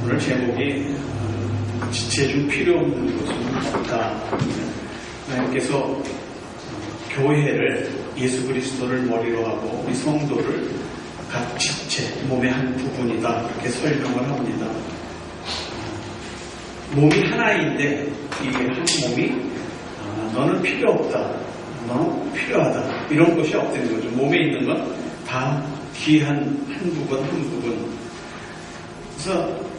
오늘 제목이 지체 중 필요 없는 것은 없다. 하나님께서 교회를 예수 그리스도를 머리로 하고 우리 성도를 각 지체, 몸의 한 부분이다. 이렇게 설명을 합니다. 몸이 하나인데 이 한 몸이 너는 필요 없다. 너는 필요하다. 이런 것이 없다는 거죠. 몸에 있는 건 다 귀한 한 부분. 그래서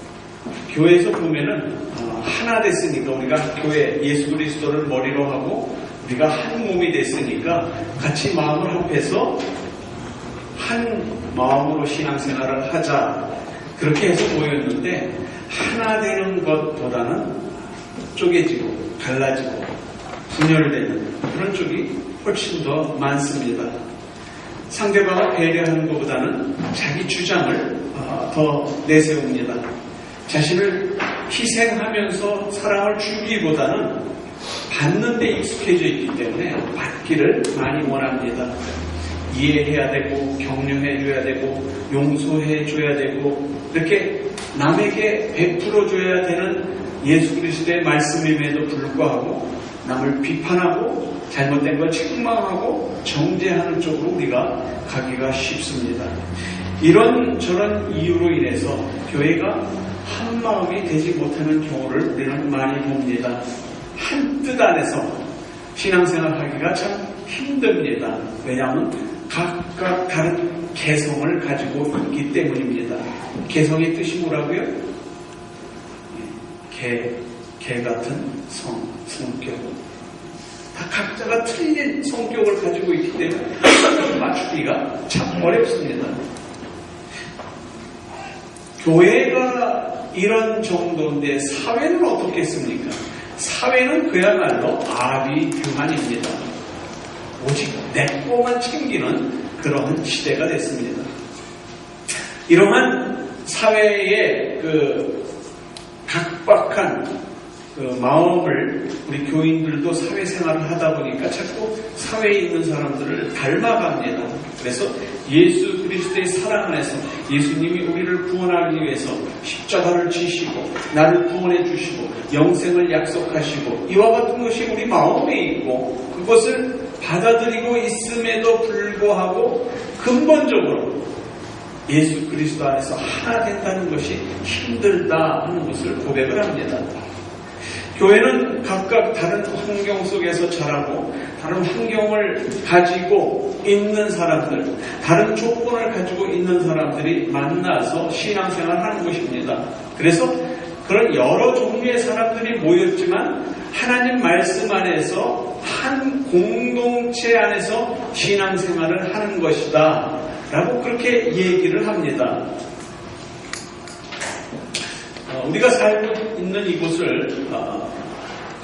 교회에서 보면은 하나 됐으니까 우리가 교회 예수 그리스도를 머리로 하고 우리가 한 몸이 됐으니까 같이 마음을 합해서 한 마음으로 신앙생활을 하자. 그렇게 해서 모였는데 하나 되는 것보다는 쪼개지고 갈라지고 분열되는 그런 쪽이 훨씬 더 많습니다. 상대방을 배려하는 것보다는 자기 주장을 더 내세웁니다. 자신을 희생하면서 사랑을 주기보다는 받는 데 익숙해져 있기 때문에 받기를 많이 원합니다. 이해해야 되고 격려해줘야 되고 용서해줘야 되고 이렇게 남에게 베풀어줘야 되는 예수 그리스도의 말씀임에도 불구하고 남을 비판하고 잘못된 걸 책망하고 정죄하는 쪽으로 우리가 가기가 쉽습니다. 이런저런 이유로 인해서 교회가 한 마음이 되지 못하는 경우를 우리는 많이 봅니다. 한 뜻 안에서 신앙생활 하기가 참 힘듭니다. 왜냐하면 각각 다른 개성을 가지고 있기 때문입니다. 개성의 뜻이 뭐라고요? 개 같은 성격. 다 각자가 틀린 성격을 가지고 있기 때문에 맞추기가 참 어렵습니다. 교회가 이런 정도인데 사회는 어떻겠습니까? 사회는 그야말로 아비규환입니다. 오직 내 것만 챙기는 그러한 시대가 됐습니다. 이러한 사회의 각박한 마음을 우리 교인들도 사회생활을 하다 보니까 자꾸 사회에 있는 사람들을 닮아갑니다. 그래서 예수 그리스도의 사랑 안에서 예수님이 우리를 구원하기 위해서 십자가를 지시고 나를 구원해 주시고 영생을 약속하시고 이와 같은 것이 우리 마음에 있고 그것을 받아들이고 있음에도 불구하고 근본적으로 예수 그리스도 안에서 하나 된다는 것이 힘들다 하는 것을 고백을 합니다. 교회는 각각 다른 환경 속에서 자라고 다른 환경을 가지고 있는 사람들, 다른 조건을 가지고 있는 사람들이 만나서 신앙생활을 하는 것입니다. 그래서 그런 여러 종류의 사람들이 모였지만 하나님 말씀 안에서 한 공동체 안에서 신앙생활을 하는 것이다 라고 그렇게 얘기를 합니다. 우리가 살고 있는 이곳을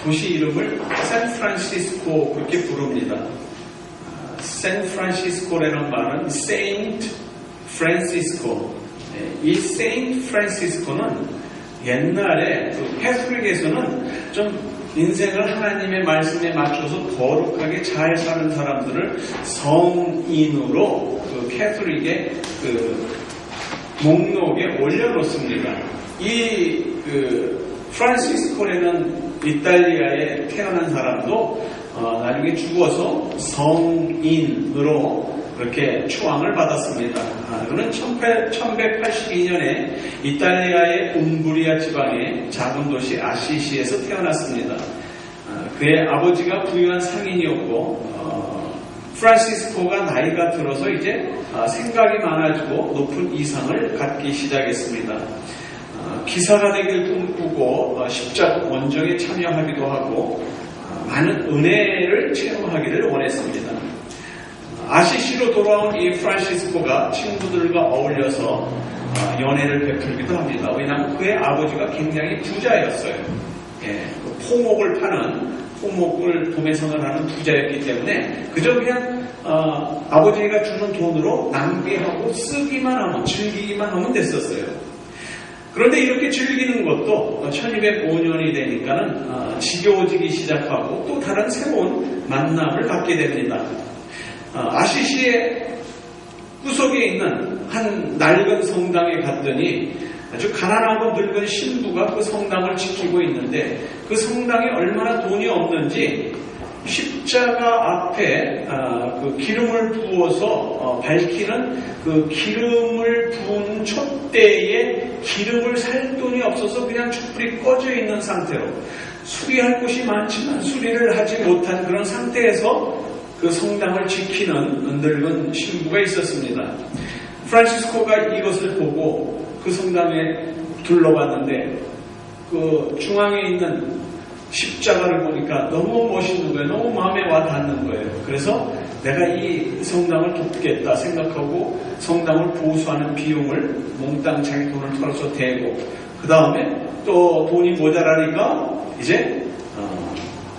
도시 이름을 샌프란시스코 그렇게 부릅니다. 샌프란시스코라는 말은 세인트 프란시스코. 이 세인트 프란시스코는 옛날에 캐톨릭에서는 좀 인생을 하나님의 말씀에 맞춰서 거룩하게 잘 사는 사람들을 성인으로 캐톨릭의 목록에 올려놓습니다. 이 프란시스코라는 이탈리아에 태어난 사람도 나중에 죽어서 성인으로 그렇게 추앙을 받았습니다. 그는 1182년에 이탈리아의 움브리아 지방의 작은 도시 아시시에서 태어났습니다. 그의 아버지가 부유한 상인이었고 프란시스코가 나이가 들어서 이제 생각이 많아지고 높은 이상을 갖기 시작했습니다. 기사가 되길 꿈꾸고 십자가 원정에 참여하기도 하고 많은 은혜를 체험하기를 원했습니다. 아시시로 돌아온 이 프란시스코가 친구들과 어울려서 연애를 베풀기도 합니다. 왜냐하면 그의 아버지가 굉장히 부자였어요. 포목을 파는 포목을 도매선을 하는 부자였기 때문에 그저 그냥 아버지가 주는 돈으로 낭비하고 쓰기만 하면 즐기기만 하면 됐었어요. 그런데 이렇게 즐기는 것도 1205년이 되니까는 지겨워지기 시작하고 또 다른 새로운 만남을 갖게 됩니다. 아시시의 구석에 있는 한 낡은 성당에 갔더니 아주 가난하고 늙은 신부가 그 성당을 지키고 있는데 그 성당에 얼마나 돈이 없는지 십자가 앞에 그 기름을 부어서 밝히는 그 기름을 부은 촛대에 기름을 살 돈이 없어서 그냥 촛불이 꺼져 있는 상태로 수리할 곳이 많지만 수리를 하지 못한 그런 상태에서 그 성당을 지키는 늙은 신부가 있었습니다. 프란시스코가 이것을 보고 그 성당에 둘러봤는데 그 중앙에 있는 십자가를 보니까 너무 멋있는 거예요. 너무 마음에 와 닿는 거예요. 그래서 내가 이 성당을 돕겠다 생각하고 성당을 보수하는 비용을 몽땅 자기 돈을 털어서 대고 그 다음에 또 돈이 모자라니까 이제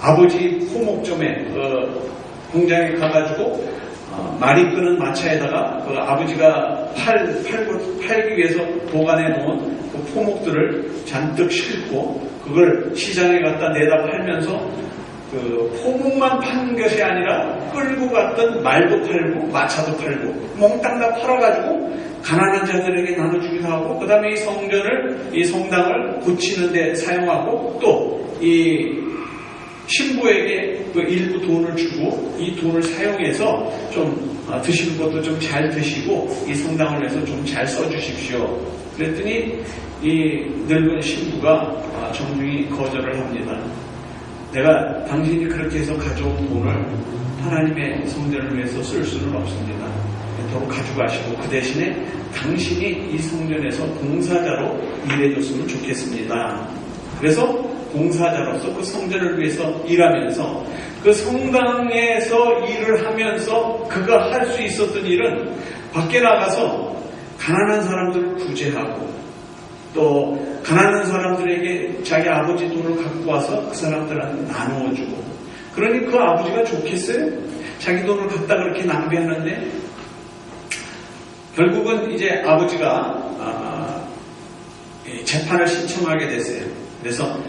아버지 포목점에 공장에 가가지고 말이 끄는 마차에다가 그 아버지가 팔기 위해서 보관해 놓은 그 포목들을 잔뜩 싣고 그걸 시장에 갖다 내다 팔면서 그 포목만 파는 것이 아니라 끌고 갔던 말도 팔고 마차도 팔고 몽땅 다 팔아가지고 가난한 자들에게 나눠주기도 하고 그 다음에 이 성당을 고치는 데 사용하고 또 이 신부에게 그 일부 돈을 주고 이 돈을 사용해서 좀 드시는 것도 좀 잘 드시고 이 성당을 위해서 좀 잘 써주십시오. 그랬더니 이 늙은 신부가 정중히 거절을 합니다. 내가 당신이 그렇게 해서 가져온 돈을 하나님의 성전을 위해서 쓸 수는 없습니다. 도로 가져가시고 그 대신에 당신이 이 성전에서 봉사자로 일해줬으면 좋겠습니다. 그래서 봉사자로서 그 성전을 위해서 일하면서 그 성당에서 일을 하면서 그가 할 수 있었던 일은 밖에 나가서 가난한 사람들을 구제하고 또 가난한 사람들에게 자기 아버지 돈을 갖고 와서 그 사람들한테 나누어주고 그러니 그 아버지가 좋겠어요? 자기 돈을 갖다 그렇게 낭비하는데 결국은 이제 아버지가 재판을 신청하게 됐어요. 그래서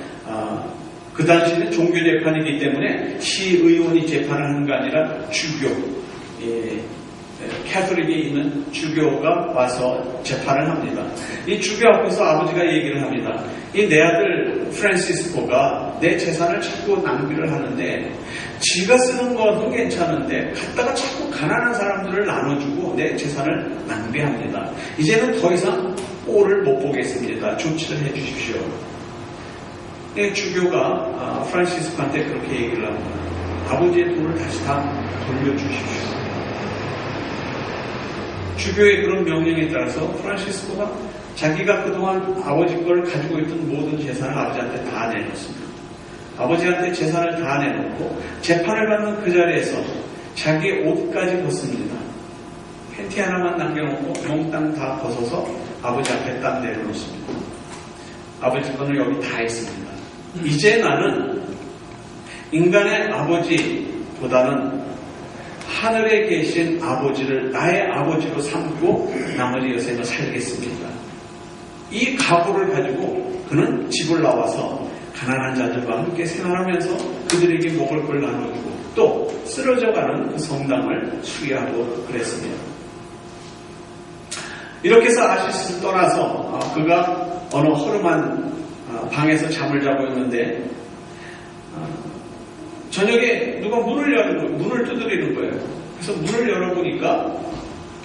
그 당시에는 종교재판이기 때문에 시의원이 재판을 하는 게 아니라 주교, 캐톨릭에 있는 주교가 와서 재판을 합니다. 이 주교 앞에서 아버지가 얘기를 합니다. 이 내 아들 프란시스코가 내 재산을 자꾸 낭비를 하는데 지가 쓰는 것은 괜찮은데 갖다가 자꾸 가난한 사람들을 나눠주고 내 재산을 낭비합니다. 이제는 더 이상 꼴을 못 보겠습니다. 조치를 해주십시오. 주교가 프란시스코한테 그렇게 얘기를 합니다. 아버지의 돈을 다시 다 돌려주십시오. 주교의 그런 명령에 따라서 프란시스코가 자기가 그동안 아버지 걸 가지고 있던 모든 재산을 아버지한테 다 내놓습니다. 아버지한테 재산을 다 내놓고 재판을 받는 그 자리에서 자기의 옷까지 벗습니다. 팬티 하나만 남겨놓고 몽땅 다 벗어서 아버지 앞에 딱 내려놓습니다. 아버지 거는 여기 다 있습니다. 이제 나는 인간의 아버지보다는 하늘에 계신 아버지를 나의 아버지로 삼고 나머지 여생을 살겠습니다. 이 각오를 가지고 그는 집을 나와서 가난한 자들과 함께 생활하면서 그들에게 먹을 걸 나눠주고 또 쓰러져가는 그 성당을 수리하고 그랬습니다. 이렇게 해서 아시스를 떠나서 그가 어느 허름한 방에서 잠을 자고 있는데 저녁에 누가 문을 두드리는 거예요. 그래서 문을 열어보니까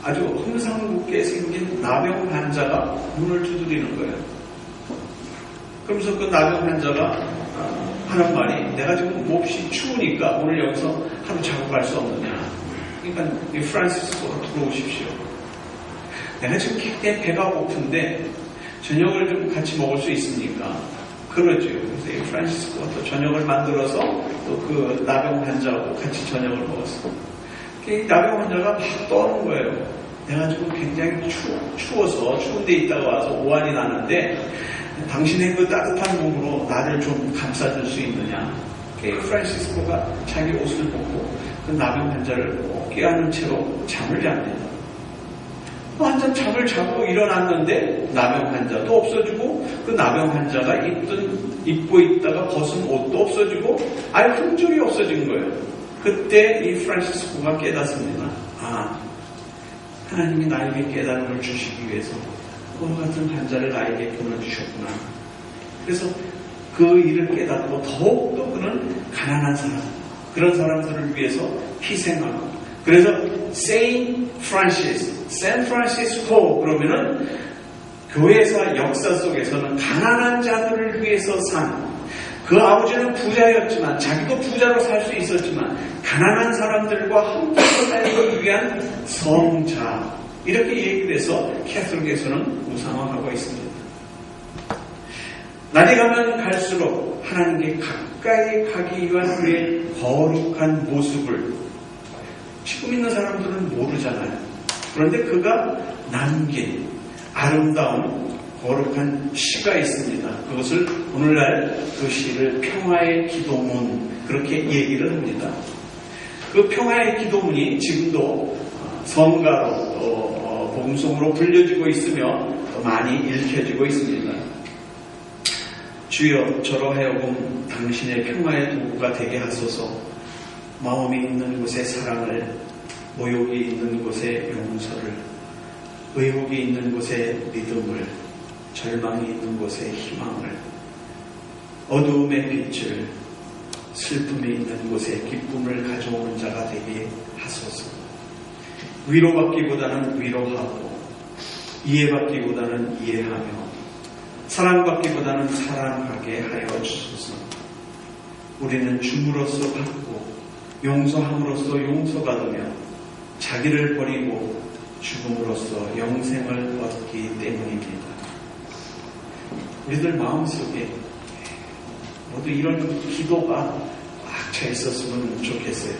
아주 흠상궂게 생긴 나병 환자가 문을 두드리는 거예요. 그러면서 그 나병 환자가 하는 말이 내가 지금 몹시 추우니까 오늘 여기서 하루 자고 갈 수 없느냐. 그러니까 이 프란시스코가 들어오십시오. 내가 지금 굉장히 배가 고픈데 저녁을 좀 같이 먹을 수 있습니까? 그러죠. 그래서 이 프란시스코가 또 저녁을 만들어서 또 그 나병 환자하고 같이 저녁을 먹었어요. 이 나병 환자가 막 떠는 거예요. 내가 지금 굉장히 추워서 추운 데 있다가 와서 오한이 나는데 당신의 그 따뜻한 몸으로 나를 좀 감싸줄 수 있느냐. 프란시스코가 자기 옷을 벗고 그 나병 환자를 껴안은 채로 잠을 잡니다. 한참 잠을 자고 일어났는데 나병 환자도 없어지고 그 나병 환자가 입고 있다가 벗은 옷도 없어지고 아예 흔적이 없어진 거예요. 그때 이 프란시스코가 깨닫습니다. 하나님이 나에게 깨달음을 주시기 위해서 그와 같은 환자를 나에게 보내주셨구나. 그래서 그 일을 깨닫고 더욱더 그는 가난한 사람, 그런 사람들을 위해서 희생하고, 그래서 샌프란시스코 그러면은 교회사 역사 속에서는 가난한 자들을 위해서 산, 그 아버지는 부자였지만 자기도 부자로 살 수 있었지만 가난한 사람들과 함께 살기 위한 성자, 이렇게 얘기를 해서 캐톨릭에서는 우상화하고 있습니다. 날이 가면 갈수록 하나님께 가까이 가기 위한 그의 거룩한 모습을 지금 있는 사람들은 모르잖아요. 그런데 그가 남긴 아름다운 거룩한 시가 있습니다. 그것을 오늘날 그 시를 평화의 기도문, 그렇게 얘기를 합니다. 그 평화의 기도문이 지금도 성가로 또 복음송으로 불려지고 있으며 많이 읽혀지고 있습니다. 주여, 저로 하여금 당신의 평화의 도구가 되게 하소서. 마음이 있는 곳에 사랑을, 모욕이 있는 곳에 용서를, 의혹이 있는 곳에 믿음을, 절망이 있는 곳에 희망을, 어두움의 빛을, 슬픔이 있는 곳에 기쁨을 가져오는 자가 되게 하소서. 위로받기보다는 위로하고, 이해받기보다는 이해하며, 사랑받기보다는 사랑하게 하여 주소서. 우리는 줌으로써 받고 용서함으로써 용서받으며 자기를 버리고 죽음으로써 영생을 얻기 때문입니다. 우리들 마음속에 모두 이런 기도가 꽉 차 있었으면 좋겠어요.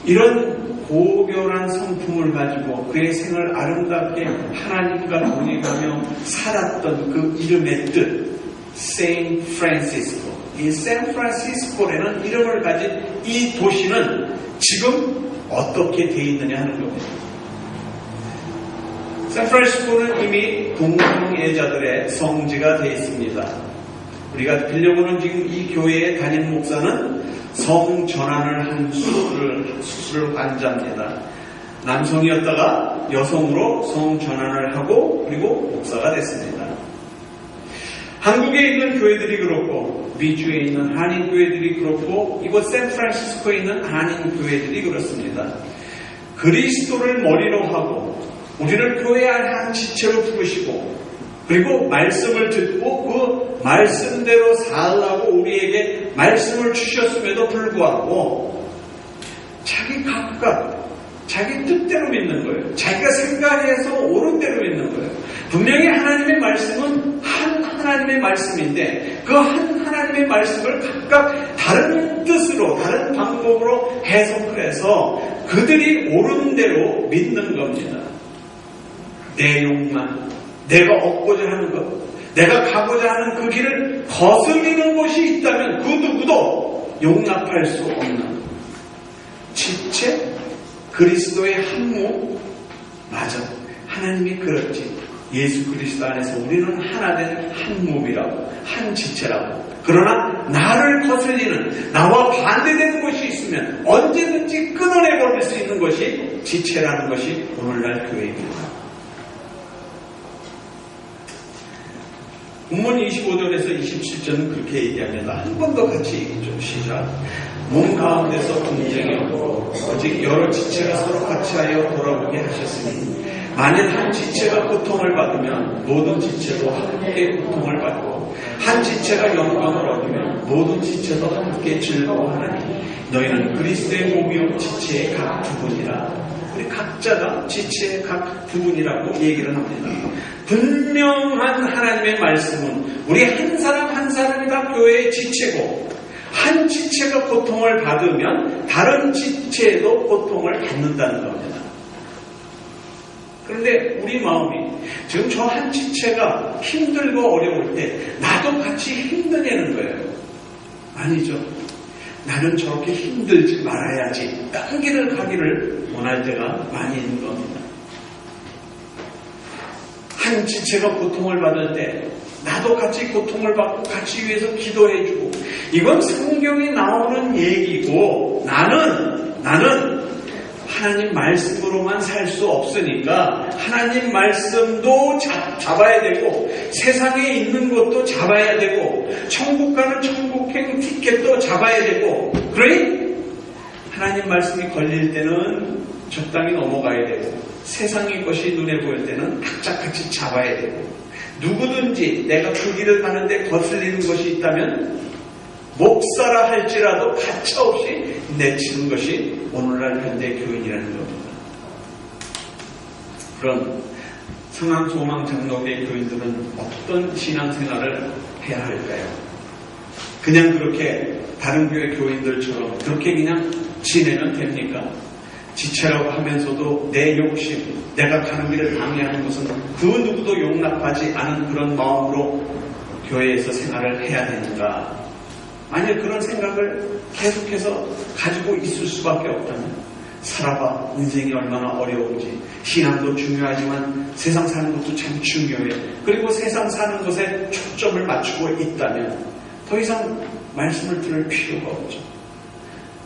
이런 고결한 성품을 가지고 그의 생을 아름답게 하나님과 동행하며 살았던 그 이름의 뜻, 샌프란시스코. 이 샌프란시스코라는 이름을 가진 이 도시는 지금 어떻게 되어 있느냐 하는 겁니다. 샌프란시스코는 이미 동성애자들의 성지가 되어 있습니다. 우리가 빌려보는 지금 이 교회의 담임 목사는 성전환을 한 수술 환자입니다. 남성이었다가 여성으로 성전환을 하고 그리고 목사가 됐습니다. 한국에 있는 교회들이 그렇고 미주에 있는 한인교회들이 그렇고 이곳 샌프란시스코에 있는 한인교회들이 그렇습니다. 그리스도를 머리로 하고 우리를 교회 한 지체로 부르시고 그리고 말씀을 듣고 그 말씀대로 살라고 우리에게 말씀을 주셨음에도 불구하고 자기 각각 자기 뜻대로 믿는 거예요. 자기가 생각해서 옳은 대로 믿는 거예요. 분명히 하나님의 말씀은 한 하나님의 말씀인데 그 한 하나님의 말씀을 각각 다른 뜻으로 다른 방법으로 해석을 해서 그들이 옳은 대로 믿는 겁니다. 내 욕망, 내가 얻고자 하는 것, 내가 가고자 하는 그 길을 거슬리는 곳이 있다면 그 누구도 용납할 수 없는 지체, 그리스도의 한 몸, 맞아. 하나님이 그렇지. 예수 그리스도 안에서 우리는 하나 된 한 몸이라고, 한 지체라고. 그러나 나를 거슬리는, 나와 반대되는 것이 있으면 언제든지 끊어내버릴 수 있는 것이 지체라는 것이 오늘날 교회입니다. 본문 25절에서 27절은 그렇게 얘기합니다. 한 번 더 같이 얘기 좀 시작. 몸 가운데서 분쟁이 없고 오직 여러 지체가 서로 같이 하여 돌아보게 하셨으니 만일 한 지체가 고통을 받으면 모든 지체도 함께 고통을 받고 한 지체가 영광을 얻으면 모든 지체도 함께 즐거워하나니 너희는 그리스도의 몸이요 지체의 각 부분이라. 우리 각자가 지체의 각 부분이라고 얘기를 합니다. 분명한 하나님의 말씀은 우리 한 사람 한 사람이 다 교회의 지체고 한 지체가 고통을 받으면 다른 지체도 고통을 받는다는 겁니다. 그런데 우리 마음이 지금 저 한 지체가 힘들고 어려울 때 나도 같이 힘내는 거예요. 아니죠. 나는 저렇게 힘들지 말아야지. 딴 길을 가기를 원할 때가 많이 있는 겁니다. 한 지체가 고통을 받을 때 나도 같이 고통을 받고 같이 위해서 기도해주고 이건 성경에 나오는 얘기고 나는 하나님 말씀으로만 살 수 없으니까 하나님 말씀도 잡아야 되고 세상에 있는 것도 잡아야 되고 천국 가는 천국행 티켓도 잡아야 되고 그러니 하나님 말씀이 걸릴 때는 적당히 넘어가야 되고 세상의 것이 눈에 보일 때는 악착같이 잡아야 되고 누구든지 내가 그 길을 가는데 거슬리는 것이 있다면 목사라 할지라도 가차없이 내치는 것이 오늘날 현대 교인이라는 겁니다. 그런 성황소망장로교회 교인들은 어떤 신앙생활을 해야 할까요? 그냥 그렇게 다른 교회 교인들처럼 그렇게 그냥 지내면 됩니까? 지체라고 하면서도 내 욕심, 내가 가는 길을 방해하는 것은 그 누구도 용납하지 않은 그런 마음으로 교회에서 생활을 해야 되는가? 만약 그런 생각을 계속해서 가지고 있을 수밖에 없다면 살아봐 인생이 얼마나 어려운지 신앙도 중요하지만 세상 사는 것도 참 중요해. 그리고 세상 사는 것에 초점을 맞추고 있다면 더 이상 말씀을 들을 필요가 없죠.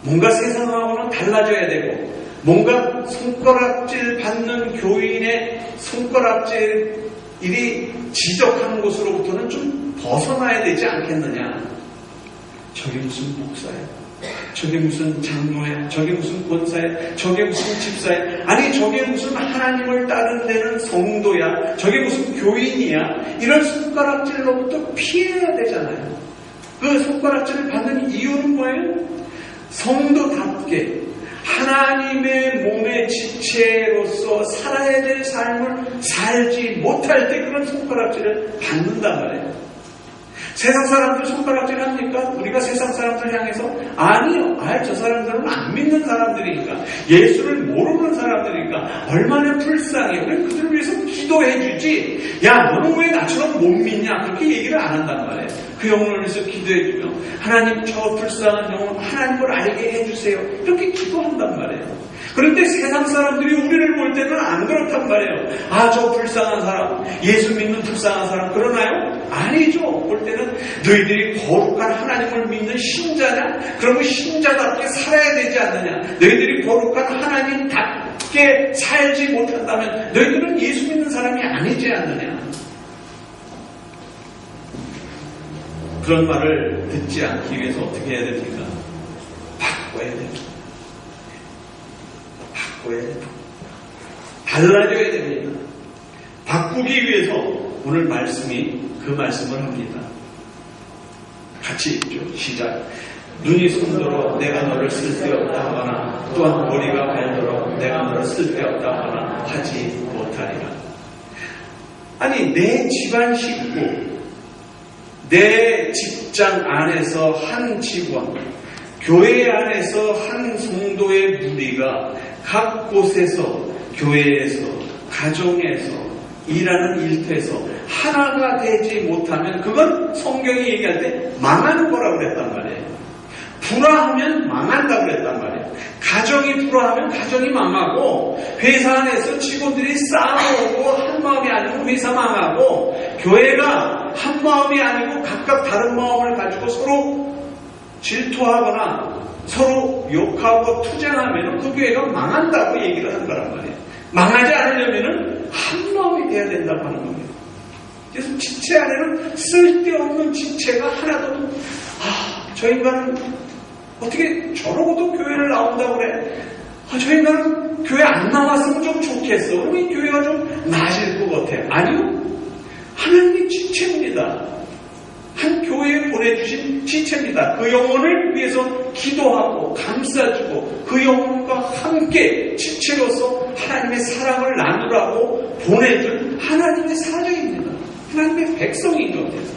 뭔가 세상하고는 달라져야 되고 뭔가 손가락질 받는 교인의 손가락질이 지적하는 것으로부터는 좀 벗어나야 되지 않겠느냐. 저게 무슨 목사야? 저게 무슨 장로야? 저게 무슨 권사야? 저게 무슨 집사야? 아니 저게 무슨 하나님을 따르는 데는 성도야? 저게 무슨 교인이야? 이런 손가락질로부터 피해야 되잖아요. 그 손가락질을 받는 이유는 뭐예요? 성도답게 하나님의 몸의 지체로서 살아야 될 삶을 살지 못할 때 그런 손가락질을 받는단 말이에요. 세상 사람들 손가락질 합니까? 우리가 세상 사람들 향해서 아니요. 저 사람들은 안 믿는 사람들이니까 예수를 모르는 사람들이니까 얼마나 불쌍해. 우리 그들을 위해서 기도해 주지. 야 너는 왜 나처럼 못 믿냐? 그렇게 얘기를 안 한단 말이에요. 그 영혼을 위해서 기도해 주며 하나님 저 불쌍한 영혼 하나님을 알게 해주세요. 이렇게 기도한단 말이에요. 그런데 세상 사람들이 우리를 볼 때는 안 그렇단 말이에요. 저 불쌍한 사람, 예수 믿는 불쌍한 사람 그러나요? 아니죠. 볼 때는 너희들이 거룩한 하나님을 믿는 신자냐? 그러면 신자답게 살아야 되지 않느냐? 너희들이 거룩한 하나님답게 살지 못한다면 너희들은 예수 믿는 사람이 아니지 않느냐? 그런 말을 듣지 않기 위해서 어떻게 해야 됩니까? 바꿔야 됩니다. 달라져야 됩니다. 바꾸기 위해서 오늘 말씀이 그 말씀을 합니다. 같이 읽죠. 시작. 눈이 손도록 내가 너를 쓸데없다 하거나 또한 머리가 발도록 내가 너를 쓸데없다 하거나 하지 못하리라. 아니 내 집안 식구, 내 직장 안에서 한 직원, 교회 안에서 한 성도의 무리가 각 곳에서 교회에서 가정에서 일하는 일터에서 하나가 되지 못하면 그건 성경이 얘기할 때 망하는 거라고 그랬단 말이에요. 불화하면 망한다고 그랬단 말이에요. 가정이 불화하면 가정이 망하고 회사 안에서 직원들이 싸우고 한 마음이 아니고 회사 망하고 교회가 한 마음이 아니고 각각 다른 마음을 가지고 서로 질투하거나 서로 욕하고 투쟁하면 그 교회가 망한다고 얘기를 한 거란 말이에요. 망하지 않으려면 한 마음이 돼야 된다고 하는 겁니다. 그래서 지체 안에는 쓸데없는 지체가 하나도 저 인간은 어떻게 저러고도 교회를 나온다고 그래? 저 인간은 교회 안 나왔으면 좀 좋겠어. 그러면 이 교회가 좀 나아질 것 같아. 아니요. 하나님의 지체입니다. 한 교회에 보내주신 지체입니다. 그 영혼을 위해서 기도하고 감싸주고 그 영혼과 함께 지체로서 하나님의 사랑을 나누라고 보내준 하나님의 사자입니다. 하나님의 백성인 겁니다.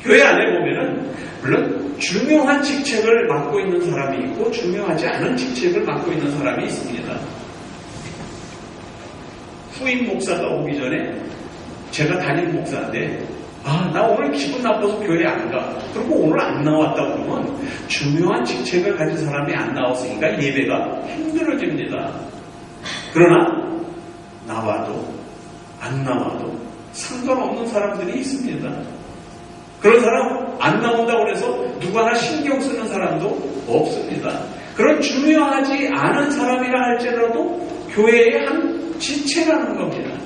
교회 안에 보면은 물론 중요한 직책을 맡고 있는 사람이 있고 중요하지 않은 직책을 맡고 있는 사람이 있습니다. 후임 목사가 오기 전에 제가 담임 목사인데 나 오늘 기분 나빠서 교회 안 가. 그리고 오늘 안 나왔다 그러면 중요한 직책을 가진 사람이 안 나왔으니까 예배가 힘들어집니다. 그러나 나와도 안 나와도 상관없는 사람들이 있습니다. 그런 사람 안 나온다고 해서 누구 하나 신경 쓰는 사람도 없습니다. 그런 중요하지 않은 사람이라 할지라도 교회의 한 지체라는 겁니다.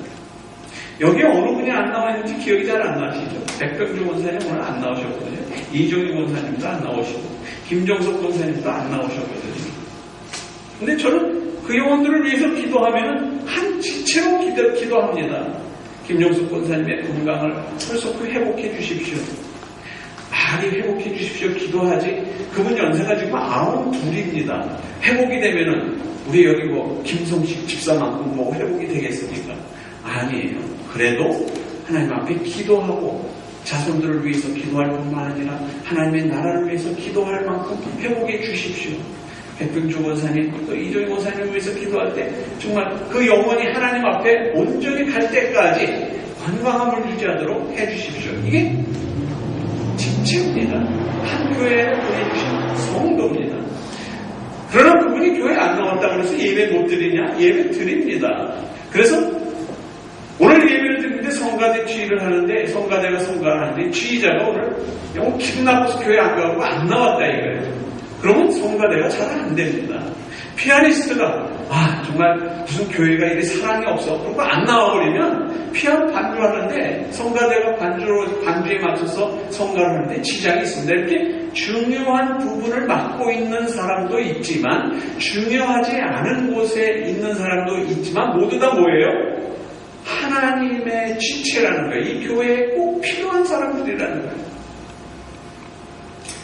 여기 어느 분이 안 나와 있는지 기억이 잘 안 나시죠? 백병주 권사님 오늘 안 나오셨거든요. 이종희 권사님도 안 나오시고 김종석 권사님도 안 나오셨거든요. 근데 저는 그 영혼들을 위해서 기도하면 한 지체로 기도합니다. 김종석 권사님의 건강을 철석히 회복해 주십시오. 많이 회복해 주십시오. 기도하지. 그분 연세가 지금 92입니다. 회복이 되면은 우리 여기 뭐 김성식 집사만큼 뭐 회복이 되겠습니까? 아니에요. 그래도 하나님 앞에 기도하고 자손들을 위해서 기도할 뿐만 아니라 하나님의 나라를 위해서 기도할 만큼 회복해 주십시오. 백병주 권사님, 또 이종희 권사님을 위해서 기도할 때 정말 그 영혼이 하나님 앞에 온전히 갈 때까지 건강함을 유지하도록 해주십시오. 이게 집체입니다. 한 교회에 보내주신 성도입니다. 그러나 그분이 교회에 안 나왔다고 해서 예배 못 드리냐? 예배 드립니다. 그래서 오늘 예배를 드리는데 성가대 주의를 하는데 성가대가 성가를 하는데 주의자가 오늘 영혼 기분 나빠서 교회 안 가고 안 나왔다 이거예요. 그러면 성가대가 잘 안 됩니다. 피아니스트가 정말 무슨 교회가 이렇게 사랑이 없어 그러고 안 나와버리면 피아노 반주하는데 성가대가 반주에 맞춰서 성가를 하는데 지장이 있습니다. 이렇게 중요한 부분을 맡고 있는 사람도 있지만 중요하지 않은 곳에 있는 사람도 있지만 모두 다 뭐예요? 하나님의 지체라는 거예요. 이 교회에 꼭 필요한 사람들이라는 거예요.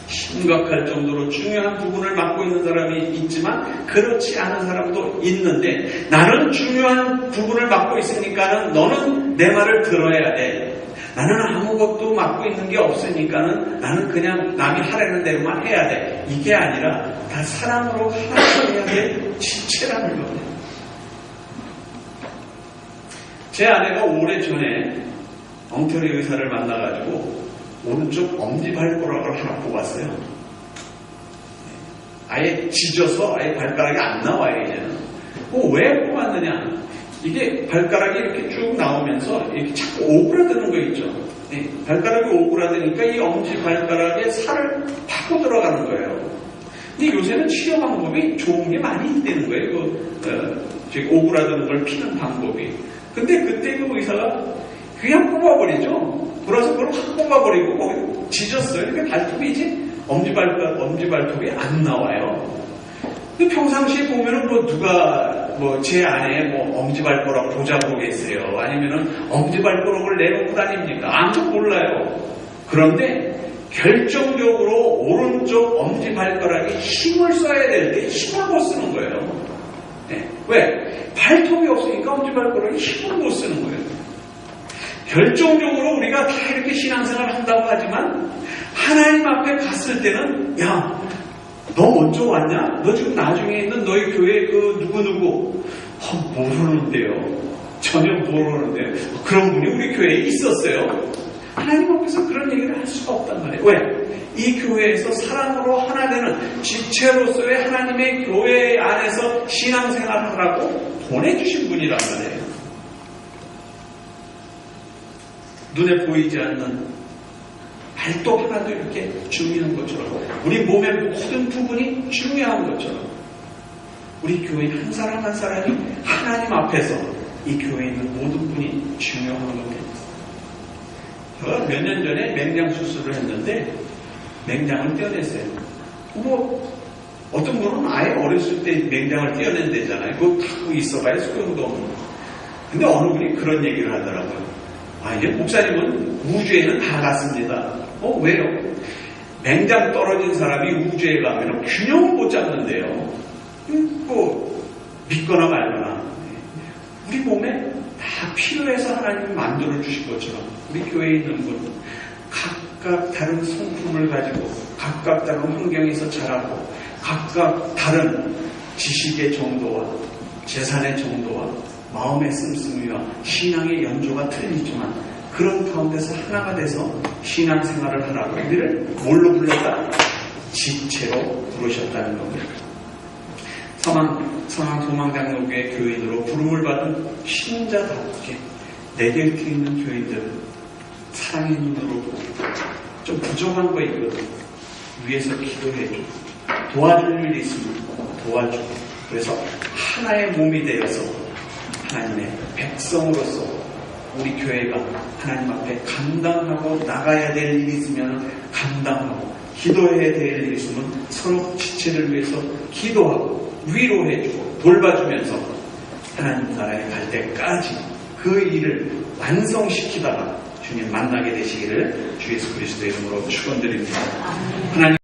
심각할 정도로 중요한 부분을 맡고 있는 사람이 있지만 그렇지 않은 사람도 있는데 나는 중요한 부분을 맡고 있으니까는 너는 내 말을 들어야 돼. 나는 아무것도 맡고 있는 게 없으니까는 나는 그냥 남이 하라는 대로만 해야 돼. 이게 아니라 다 사랑으로 하나님을 해야 될 지체라는 겁니다. 제 아내가 오래전에 엉터리 의사를 만나가지고 오른쪽 엄지발가락을 하나 뽑았어요. 아예 짖어서 아예 발가락이 안 나와요, 이제는. 왜 뽑았느냐? 이게 발가락이 이렇게 쭉 나오면서 이렇게 자꾸 오그라드는 거 있죠. 발가락이 오그라드니까 이 엄지발가락에 살을 파고 들어가는 거예요. 근데 요새는 치료 방법이 좋은 게 많이 있다는 거예요. 오그라드는 걸 피는 방법이. 근데 그때 그 의사가 그냥 뽑아버리죠. 그래서 그걸 확 뽑아버리고 거기 짖었어요. 그러니까 발톱이 이제 엄지발톱이 안 나와요. 근데 평상시에 보면은 누가 제 아내 엄지발가락 보자 보겠어요. 아니면은 엄지발가락을 내놓고 다닙니까? 아무도 몰라요. 그런데 결정적으로 오른쪽 엄지발가락에 힘을 써야 될 때 힘을 못 쓰는 거예요. 왜? 발톱이 없으니까 엄지발가락에 힘을 못 쓰는 거예요. 결정적으로 우리가 다 이렇게 신앙생활을 한다고 하지만 하나님 앞에 갔을 때는 너 먼저 왔냐? 너 지금 나중에 있는 너희 교회 그 누구누구 모르는데요. 전혀 모르는데요. 그런 분이 우리 교회에 있었어요. 하나님 앞에서 그런 얘기를 할 수가 없단 말이에요. 왜? 이 교회에서 사랑으로 하나 되는 지체로서의 하나님의 교회 안에서 신앙생활을 하라고 보내주신 분이란 말이에요. 눈에 보이지 않는 발톱 하나도 이렇게 중요한 것처럼 우리 몸의 모든 부분이 중요한 것처럼 우리 교회 한 사람 한 사람이 하나님 앞에서 이 교회에 있는 모든 분이 중요한 겁니다. 제가 몇 년 전에 맹장 수술을 했는데 맹장을 떼어냈어요. 어떤 분은 아예 어렸을 때 맹장을 떼어낸대잖아요. 그거 갖고 있어봐야 소용도 없는 거. 근데 어느 분이 그런 얘기를 하더라고요. 이제 목사님은 우주에는 다 갔습니다. 왜요? 맹장 떨어진 사람이 우주에 가면 균형을 못 잡는데요. 믿거나 말거나. 우리 몸에 다 필요해서 하나님이 만들어 주신 것처럼 우리 교회에 있는 분 각각 다른 성품을 가지고 각각 다른 환경에서 자라고 각각 다른 지식의 정도와 재산의 정도와 마음의 씀씀이와 신앙의 연조가 틀리지만 그런 가운데서 하나가 돼서 신앙생활을 하라고 우리를 뭘로 불렀다? 지체로 부르셨다는 겁니다. 소망장로교회 교인으로 부름을 받은 신자답게 내 곁에 있는 교인들 사랑의 눈으로 좀 부족한 거 있거든. 위에서 기도해줘. 도와줄 일이 있으면 도와주고 그래서 하나의 몸이 되어서 하나님의 백성으로서 우리 교회가 하나님 앞에 감당하고 나가야 될 일이 있으면 감당하고 기도해야 될 일이 있으면 서로 지체를 위해서 기도하고 위로해주고 돌봐주면서 하나님 나라에 갈 때까지 그 일을 완성시키다가 주님 만나게 되시기를 주 예수 그리스도의 이름으로 축원드립니다. 하나님